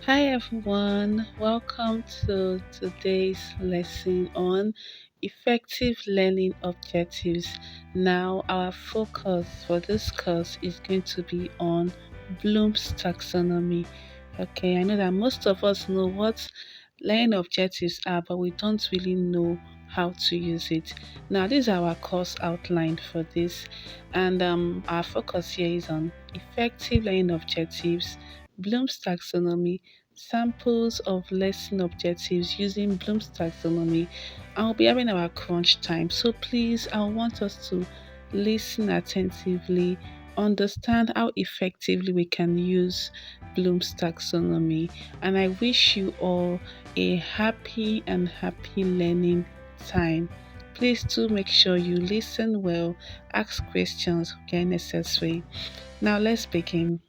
Hi everyone, welcome to today's lesson on effective learning objectives. Now, our focus for this course is going to be on Bloom's taxonomy. Okay, I know that most of us know what learning objectives are, but we don't really know how to use it. Now, this is our course outline for this, and our focus here is on effective learning objectives, Bloom's taxonomy, samples of lesson objectives using Bloom's taxonomy. I'll be having our crunch time, so please, I want us to listen attentively, understand how effectively we can use Bloom's taxonomy, and I wish you all a happy learning time. Please do make sure you listen well, ask questions where necessary. Now let's begin.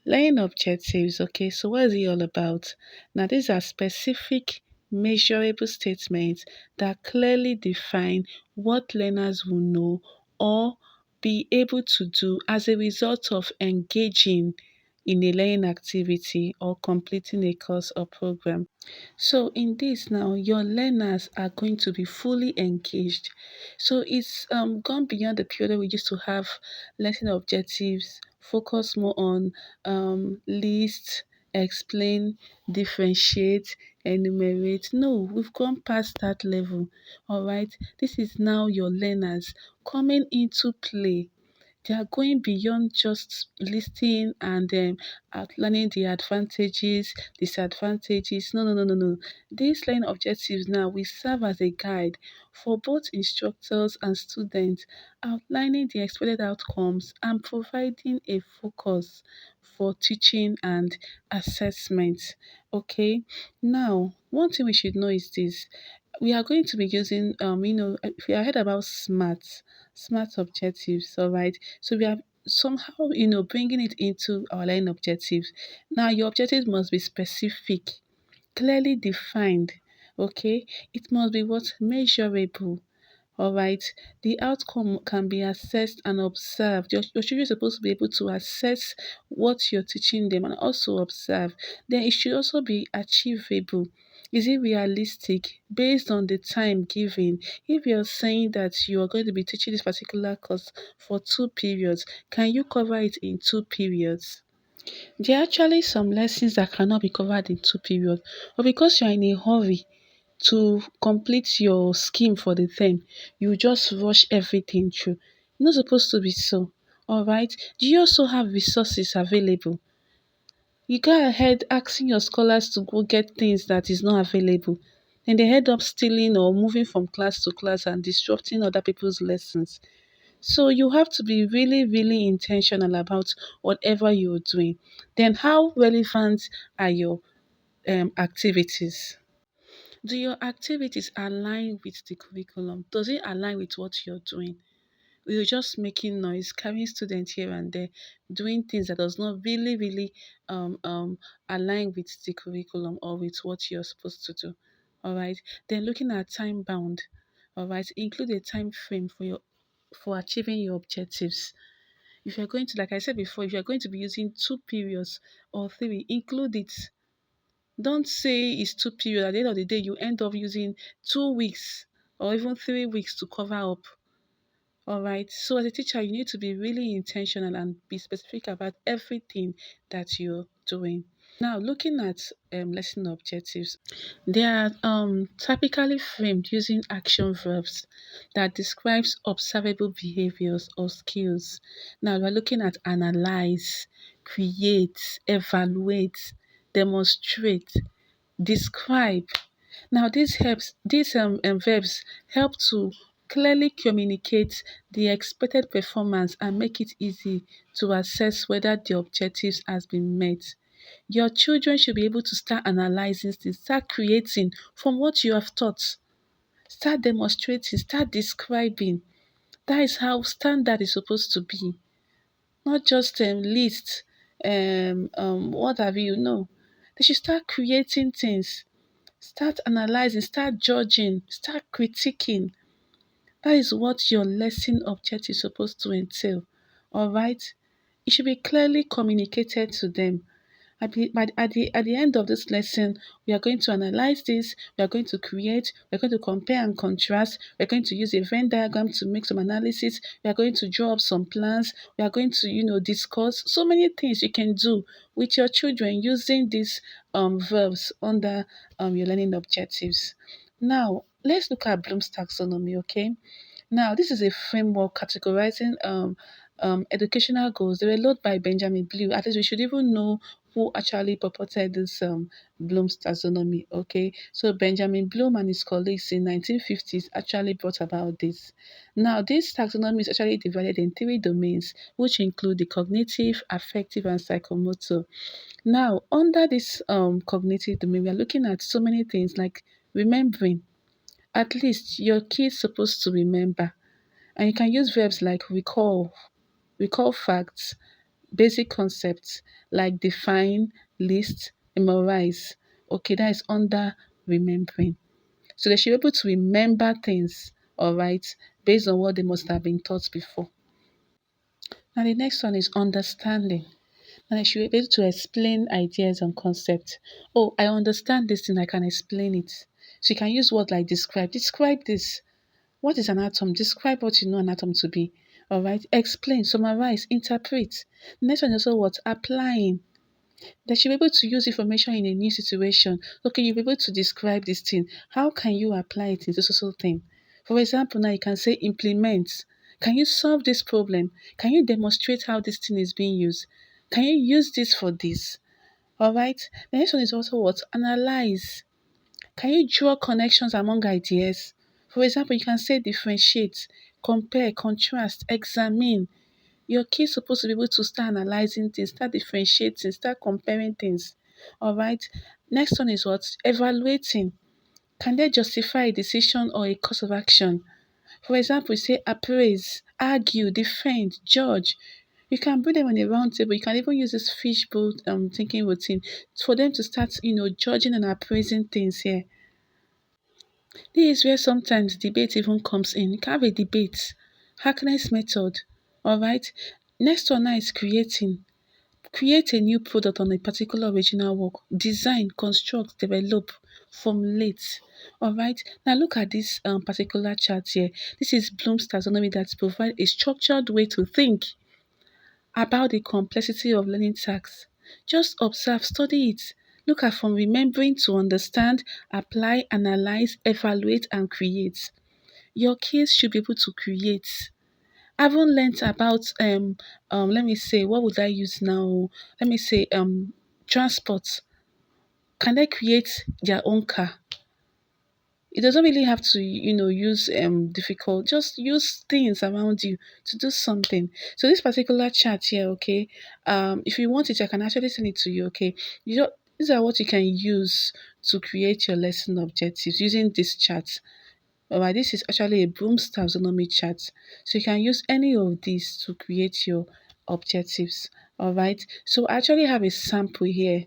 Learning objectives. Okay, so what is it all about? Now, these are specific, measurable statements that clearly define what learners will know or be able to do as a result of engaging in a learning activity or completing a course or program. So in this now, your learners are going to be fully engaged. So it's gone beyond the period we used to have lesson objectives, focus more on list, explain, differentiate, enumerate. No, we've gone past that level. All right. This is now your learners coming into play. They are going beyond just listing and outlining the advantages, disadvantages. No. These learning objectives now will serve as a guide for both instructors and students, outlining the expected outcomes and providing a focus for teaching and assessment. Okay, now one thing we should know is this: we are going to be using if you are heard about smart objectives, all right. So we are somehow bringing it into our line objectives. Now your objectives must be specific, clearly defined. Okay, it must be what measurable. All right, the outcome can be assessed and observed. Your children are supposed to be able to assess what you're teaching them and also observe. Then it should also be achievable. Is it realistic based on the time given? If you're saying that you are going to be teaching this particular course for 2 periods, can you cover it in 2 periods? There are actually some lessons that cannot be covered in 2 periods, but because you're in a hurry to complete your scheme for the term, you just rush everything through. It's not supposed to be so. All right. Do you also have resources available? You go ahead asking your scholars to go get things that is not available. And they end up stealing or moving from class to class and disrupting other people's lessons. So you have to be really intentional about whatever you're doing. Then how relevant are your activities? Do your activities align with the curriculum? Does it align with what you're doing? You're just making noise, carrying students here and there, doing things that does not really align with the curriculum or with what you're supposed to do. All right. Then looking at time bound. All right. Include a time frame for achieving your objectives. If you're going to, like I said before, if you're going to be using 2 periods or three, include it. Don't say it's 2 periods. At the end of the day, you end up using 2 weeks or even 3 weeks to cover up. All right. So as a teacher, you need to be really intentional and be specific about everything that you're doing. Now, looking at lesson objectives, they are typically framed using action verbs that describes observable behaviors or skills. Now, we're looking at analyze, create, evaluate, demonstrate, describe. Now these verbs help to clearly communicate the expected performance and make it easy to assess whether the objectives has been met. Your children should be able to start analyzing things, start creating from what you have taught, start demonstrating, start describing. That is how standard is supposed to be, not just list, what have you. No, they should start creating things. Start analyzing, start judging, start critiquing. That is what your lesson objective is supposed to entail. All right? It should be clearly communicated to them. At the end of this lesson, we are going to analyze this, we are going to create, we are going to compare and contrast, we are going to use a Venn diagram to make some analysis, we are going to draw up some plans, we are going to, discuss so many things you can do with your children using these verbs under your learning objectives. Now, let's look at Bloom's taxonomy, okay? Now, this is a framework categorizing educational goals. They were loaded by Benjamin Blue. At least we should even know who actually purported this Bloom's taxonomy. Okay, so Benjamin Bloom and his colleagues in 1950s actually brought about this. Now, this taxonomy is actually divided in three domains, which include the cognitive, affective, and psychomotor. Now, under this cognitive domain, we are looking at so many things like remembering. At least your kid's supposed to remember. And you can use verbs like recall facts, basic concepts like define, list, memorize. Okay, that is under remembering. So they should be able to remember things, all right, based on what they must have been taught before. Now the next one is understanding. And I should be able to explain ideas and concepts. Oh, I understand this thing, I can explain it. So you can use words like describe. Describe this. What is an atom? Describe what you know an atom to be. All right. Explain, summarize, interpret. Next one is also what? Applying. They should be able to use information in a new situation. Okay, you'll be able to describe this thing. How can you apply it into social thing? For example, now you can say implement. Can you solve this problem? Can you demonstrate how this thing is being used? Can you use this for this? All right. The next one is also what? Analyze. Can you draw connections among ideas? For example, you can say differentiate, compare, contrast, examine. Your kid's supposed to be able to start analyzing things, start differentiating, start comparing things. All right. Next one is what? Evaluating. Can they justify a decision or a course of action? For example, you say appraise, argue, defend, judge. You can bring them on a round table. You can even use this fishbowl thinking routine for them to start, judging and appraising things here. This is where sometimes debate even comes in. You can have a debate. Hackness method. Alright. Next one now is creating. Create a new product on a particular original work. Design, construct, develop, formulate. Alright. Now look at this particular chart here. This is Bloom's taxonomy that provides a structured way to think about the complexity of learning tasks. Just observe, study it. Look at from remembering to understand, apply, analyze, evaluate, and create. Your kids should be able to create. I haven't learnt about let me say what would I use now? Let me say transport. Can they create their own car? It doesn't really have to, use difficult. Just use things around you to do something. So this particular chart here, okay. If you want it, I can actually send it to you. Okay, these are what you can use to create your lesson objectives using this chart. Alright, this is actually a Bloom's taxonomy chart. So you can use any of these to create your objectives. Alright, so I actually have a sample here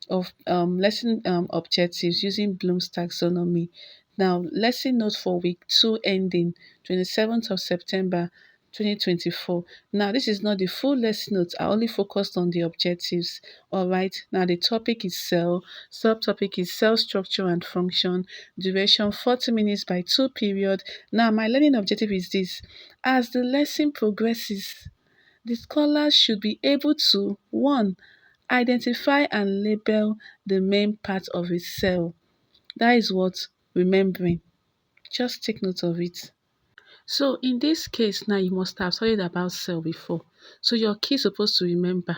of lesson objectives using Bloom's taxonomy. Now, lesson note for week 2 ending 27th of September 2024. Now, this is not the full lesson note. I only focused on the objectives. All right. Now, the topic is cell. Subtopic is cell structure and function. Duration 40 minutes by 2 period. Now, my learning objective is this. As the lesson progresses, the scholars should be able to 1. Identify and label the main part of a cell. That is what remembering. Just take note of it. So in this case now you must have studied about cell before. So your kid is supposed to remember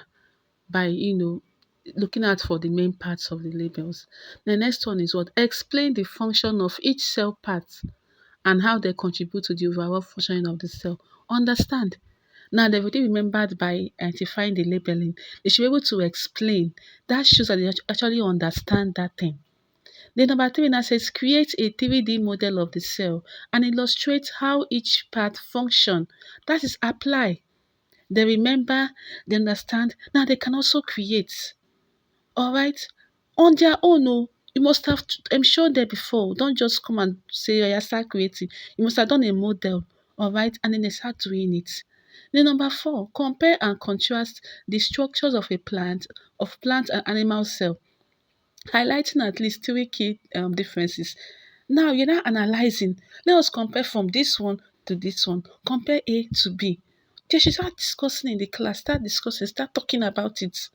by looking out for the main parts of the labels. The next one is what? Explain the function of each cell part and how they contribute to the overall functioning of the cell. Understand. Now they've already remembered by identifying the labeling. They should be able to explain. That shows that they actually understand that thing. Then number 3 now says create a 3D model of the cell and illustrate how each part function. That is apply. They remember, they understand. Now they can also create. Alright? On their own, oh, you must have shown them before. Don't just come and say, oh, yeah, start creating. You must have done a model, alright? And then they start doing it. Then number four, compare and contrast the structures of plant and animal cell, highlighting at least three key differences. Now you're now analyzing. Let us compare from this one to this one. Compare A to B. They should start discussing in the class, start discussing, start talking about it.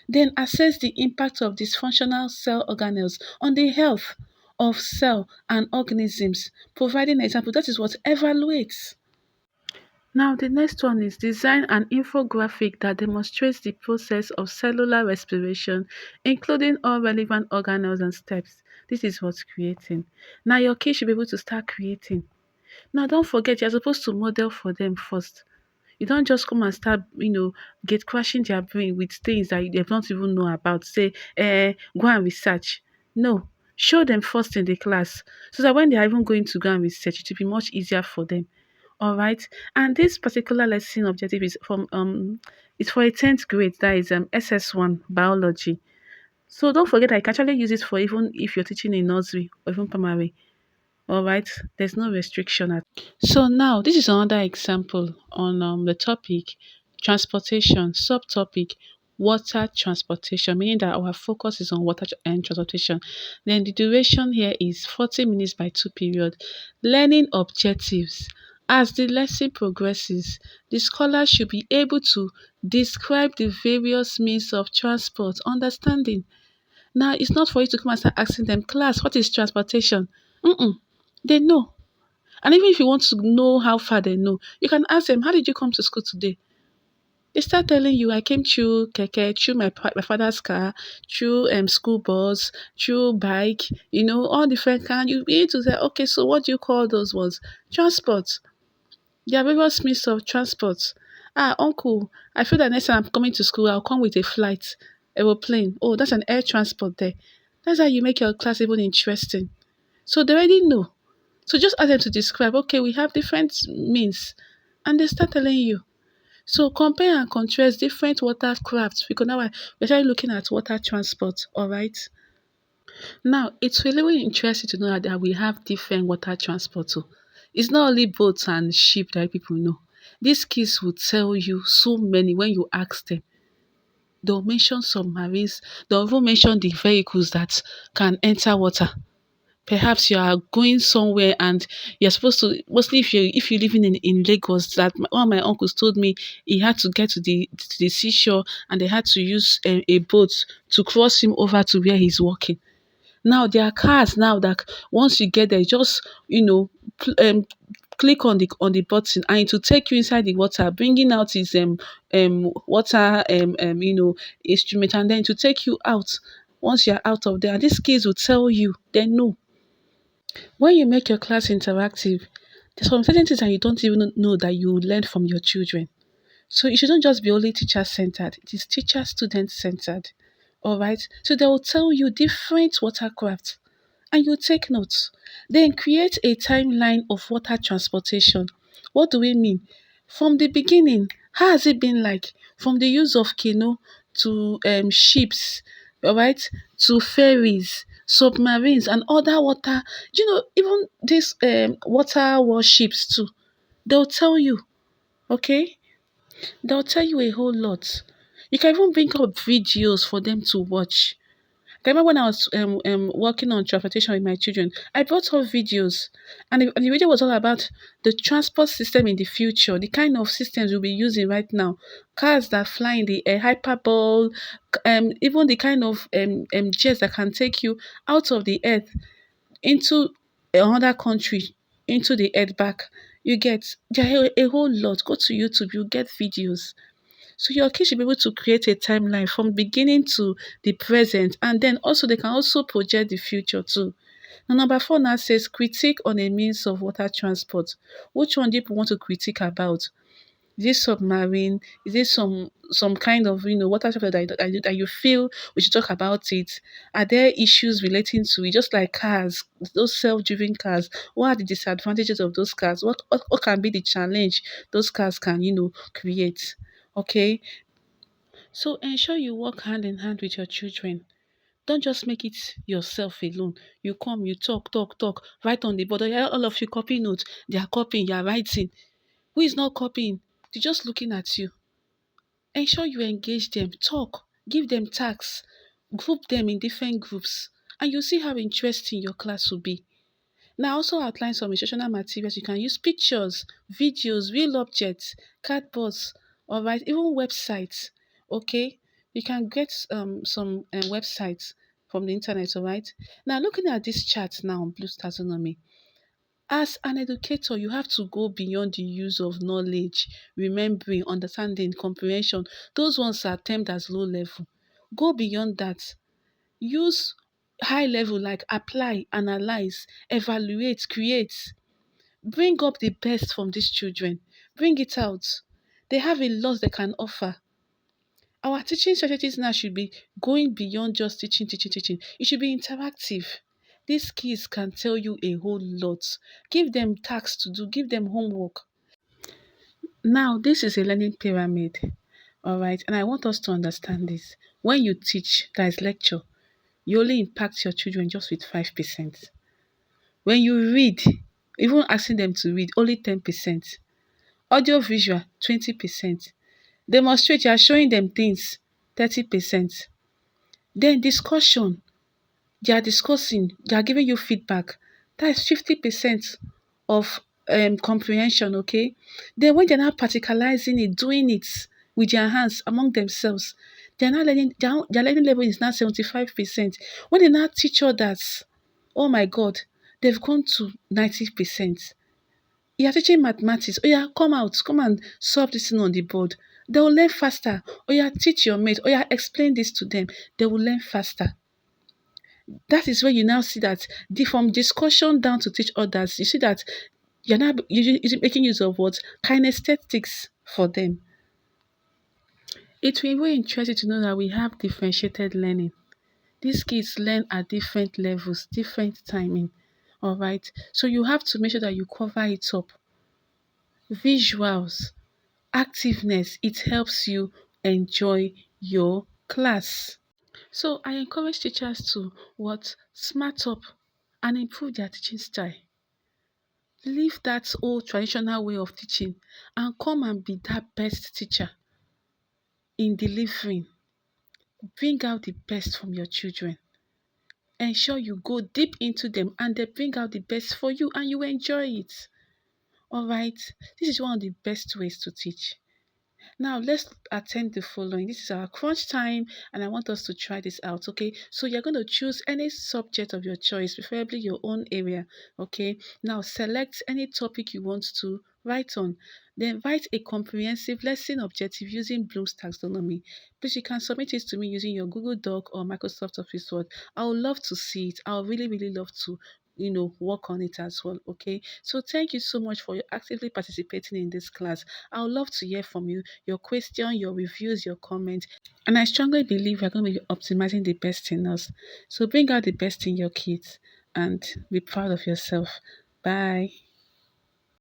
Then assess the impact of dysfunctional cell organelles on the health of cell and organisms, providing an example. That is what evaluates. Now, the next one is design an infographic that demonstrates the process of cellular respiration, including all relevant organelles and steps. This is what's creating. Now, your kids should be able to start creating. Now, don't forget, you're supposed to model for them first. You don't just come and start, get crashing their brain with things that they don't even know about. Say, go and research. No, show them first in the class so that when they are even going to go and research, it will be much easier for them. All right. And this particular lesson objective is from it's for a 10th grade, that is SS1 biology. So don't forget I can actually use it for even if you're teaching in nursery or even primary. All right. There's no restriction at. So now this is another example on the topic transportation, subtopic water transportation, meaning that our focus is on water and transportation. Then the duration here is 40 minutes by two period. Learning objectives. As the lesson progresses, the scholar should be able to describe the various means of transport, understanding. Now, it's not for you to come and start asking them, class, what is transportation? Mm-mm. They know. And even if you want to know how far they know, you can ask them, how did you come to school today? They start telling you, I came through keke, through my father's car, through school bus, through bike, all different kind. You be able to say, okay, so what do you call those ones? Transport. There are various means of transport. Ah, uncle, I feel that next time I'm coming to school, I'll come with a flight, aeroplane. Oh, that's an air transport there. That's how you make your class even interesting. So they already know. So just ask them to describe, okay, we have different means. And they start telling you. So compare and contrast different watercrafts because now we're actually looking at water transport, all right? Now, it's really interesting to know that we have different water transport too. It's not only boats and ship that people know. These kids will tell you so many when you ask them. They'll mention submarines, they'll even mention the vehicles that can enter water. Perhaps you are going somewhere and you're supposed to, mostly if you're living in Lagos, that one of my uncles told me he had to get to the seashore and they had to use a boat to cross him over to where he's working. Now there are cars now that once you get there, just pl- um, click on the button and it will take you inside the water, bringing out his water instrument, and then it will take you out. Once you're out of there, and these kids will tell you they know. When you make your class interactive, there's some certain things that you don't even know that you learn from your children. So it shouldn't just be only teacher centered, it is teacher student centered. All right. So they will tell you different watercraft and you take notes. Then create a timeline of water transportation. What do we mean? From the beginning, how has it been like? From the use of canoe to ships, all right, to ferries, submarines, and other water. Even these water warships too. They'll tell you, okay? They'll tell you a whole lot. You can even bring up videos for them to watch. I remember when I was working on transportation with my children, I brought up videos, and the video was all about the transport system in the future, the kind of systems we'll be using right now, cars that fly in the air, hyperbole, even the kind of jets that can take you out of the earth into another country, into the earth back. You get there are a whole lot. Go to YouTube, you get videos. So your kids should be able to create a timeline from beginning to the present, and then also they can also project the future too. Now, number four now says critique on a means of water transport. Which one do you want to critique about? Is it submarine? Is it some kind of water transport that you feel we should talk about it? Are there issues relating to it? Just like cars, those self-driven cars. What are the disadvantages of those cars? What can be the challenge those cars can create? Okay, so ensure you work hand in hand with your children. Don't just make it yourself alone. You come, you talk, talk, talk, write on the board. Yeah, all of you copy notes. They are copying, you are writing. Who is not copying? They're just looking at you. Ensure you engage them, talk, give them tasks, group them in different groups, and you'll see how interesting your class will be. Now, also outline some instructional materials. You can use pictures, videos, real objects, cardboards, all right, even websites. Okay, you can get some websites from the internet. All right. Now, looking at this chart now on Blue's taxonomy, as an educator, you have to go beyond the use of knowledge, remembering, understanding, comprehension. Those ones are termed as low level. Go beyond that. Use high level like apply, analyze, evaluate, create. Bring up the best from these children. Bring it out. They have a lot they can offer. Our teaching strategies now should be going beyond just teaching, teaching, teaching. It should be interactive. These kids can tell you a whole lot. Give them tasks to do, give them homework. Now, this is a learning pyramid. All right, and I want us to understand this. When you teach, that is lecture, you only impact your children just with 5%. When you read, even asking them to read, only 10%. Audio visual, 20%. Demonstrate, you are showing them things, 30%. Then discussion, they are discussing, they are giving you feedback. That is 50% of comprehension, okay? Then when they're now practicalizing it, doing it with their hands among themselves, they're now learning, their learning level is now 75%. When they now teach others, oh my God, they've gone to 90%. You are teaching mathematics. Oh yeah, come out, come and solve this thing on the board. They will learn faster. Oh yeah, teach your mate. Oh yeah, explain this to them. They will learn faster. That is where you now see that from discussion down to teach others, you see that you're now making use of what? Kinesthetics for them. It will be very interesting to know that we have differentiated learning. These kids learn at different levels, different timing. All right. So you have to make sure that you cover it up. Visuals, activeness, it helps you enjoy your class. So I encourage teachers to what? Smart up and improve their teaching style. Leave that old traditional way of teaching and come and be that best teacher in delivering. Bring out the best from your children. Ensure you go deep into them and they bring out the best for you and you enjoy it. All right. This is one of the best ways to teach. Now let's attempt the following. This is our crunch time and I want us to try this out. Okay. So you're going to choose any subject of your choice, preferably your own area. Okay. Now select any topic you want to write on. Then write a comprehensive lesson objective using Bloom's taxonomy. Please, you can submit it to me using your Google Doc or Microsoft Office Word. I would love to see it. I would really, really love to work on it as well. Okay. So thank you so much for actively participating in this class. I would love to hear from you, your question, your reviews, your comments. And I strongly believe we're going to be optimizing the best in us. So bring out the best in your kids and be proud of yourself. Bye.